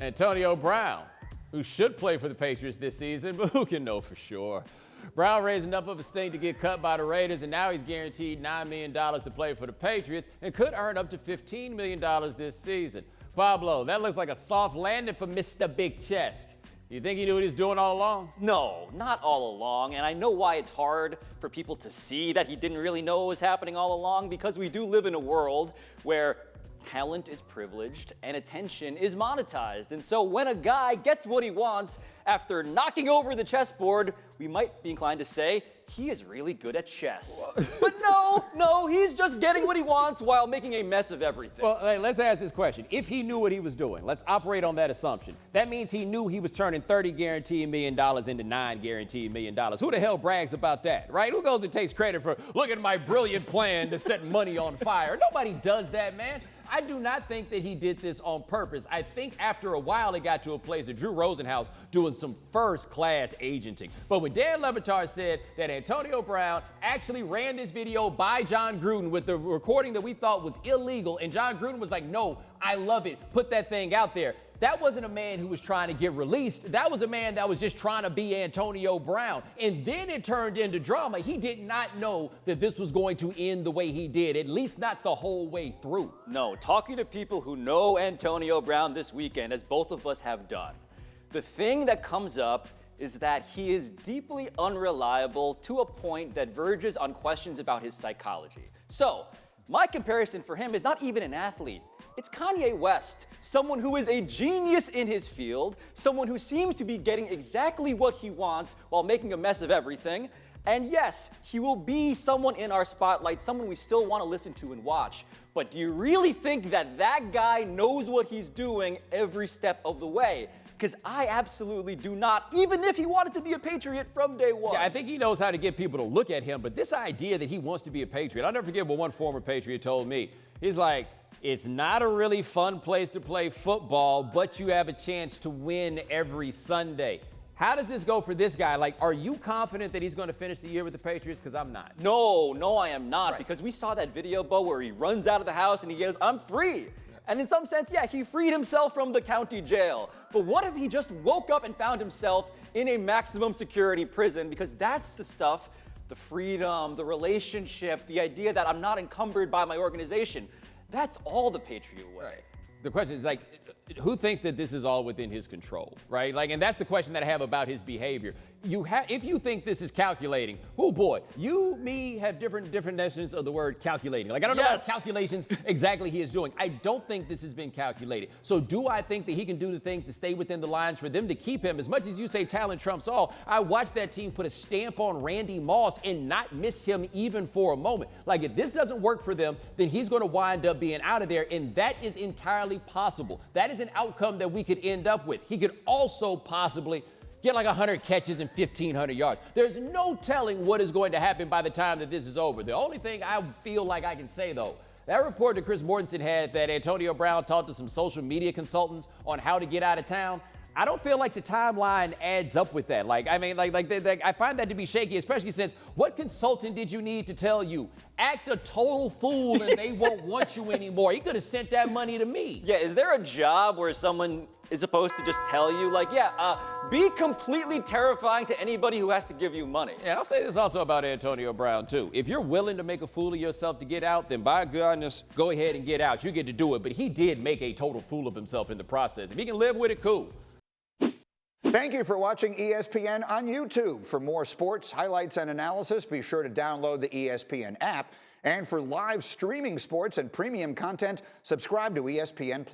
Antonio Brown, who should play for the Patriots this season, but who can know for sure? Brown raised enough of a stink to get cut by the Raiders, and now he's guaranteed $9 million to play for the Patriots and could earn up to $15 million this season. Pablo, that looks like a soft landing for Mr. Big Chest. You think he knew what he was doing all along? No, not all along, and I know why it's hard for people to see that he didn't really know what was happening all along, because we do live in a world where talent is privileged and attention is monetized. And so when a guy gets what he wants after knocking over the chessboard, we might be inclined to say he is really good at chess. But no, he's just getting what he wants while making a mess of everything. Well, hey, let's ask this question. If he knew what he was doing, let's operate on that assumption. That means he knew he was turning $30 guaranteed million into $9 guaranteed million. Who the hell brags about that, right? Who goes and takes credit for, look at my brilliant plan to set money on fire? Nobody does that, man. I do not think that he did this on purpose. I think after a while it got to a place of Drew Rosenhaus doing some first-class agenting. But when Dan Le Batard said that Antonio Brown actually ran this video by John Gruden with the recording that we thought was illegal, and John Gruden was like, no, I love it, put that thing out there. That wasn't a man who was trying to get released. That was a man that was just trying to be Antonio Brown. And then it turned into drama. He did not know that this was going to end the way he did, at least not the whole way through. No, talking to people who know Antonio Brown this weekend, as both of us have done, the thing that comes up is that he is deeply unreliable to a point that verges on questions about his psychology. So, my comparison for him is not even an athlete. It's Kanye West, someone who is a genius in his field, someone who seems to be getting exactly what he wants while making a mess of everything. And yes, he will be someone in our spotlight, someone we still want to listen to and watch. But do you really think that that guy knows what he's doing every step of the way? Because I absolutely do not, even if he wanted to be a Patriot from day one. Yeah, I think he knows how to get people to look at him, but this idea that he wants to be a Patriot, I'll never forget what one former Patriot told me. He's like, it's not a really fun place to play football, but you have a chance to win every Sunday. How does this go for this guy? Like, are you confident that he's going to finish the year with the Patriots? Because I'm not. No, I am not, because we saw that video, Bo, where he runs out of the house and he goes, I'm free. And in some sense, yeah, he freed himself from the county jail. But what if he just woke up and found himself in a maximum security prison? Because that's the stuff, the freedom, the relationship, the idea that I'm not encumbered by my organization. That's all the Patriot way. Right. The question is, like, who thinks that this is all within his control, right? Like, and that's the question that I have about his behavior. If you think this is calculating, oh boy, me have different definitions of the word calculating. Like, I don't know what calculations exactly he is doing. I don't think this has been calculated. So do I think that he can do the things to stay within the lines for them to keep him? As much as you say talent trumps all, I watched that team put a stamp on Randy Moss and not miss him even for a moment. Like, if this doesn't work for them, then he's going to wind up being out of there, and that is entirely possible. That is an outcome that we could end up with. He could also possibly get like 100 catches and 1,500 yards. There's no telling what is going to happen by the time that this is over. The only thing I feel like I can say, though, that report that Chris Mortensen had that Antonio Brown talked to some social media consultants on how to get out of town, I don't feel like the timeline adds up with that. Like, I mean, I find that to be shaky, especially since what consultant did you need to tell you? Act a total fool and they won't want you anymore. He could have sent that money to me. Yeah, is there a job where someone is supposed to just tell you, like, be completely terrifying to anybody who has to give you money? And I'll say this also about Antonio Brown, too. If you're willing to make a fool of yourself to get out, then by goodness, go ahead and get out. You get to do it. But he did make a total fool of himself in the process. If he can live with it, cool. Thank you for watching ESPN on YouTube. For more sports, highlights, and analysis, be sure to download the ESPN app. And for live streaming sports and premium content, subscribe to ESPN+.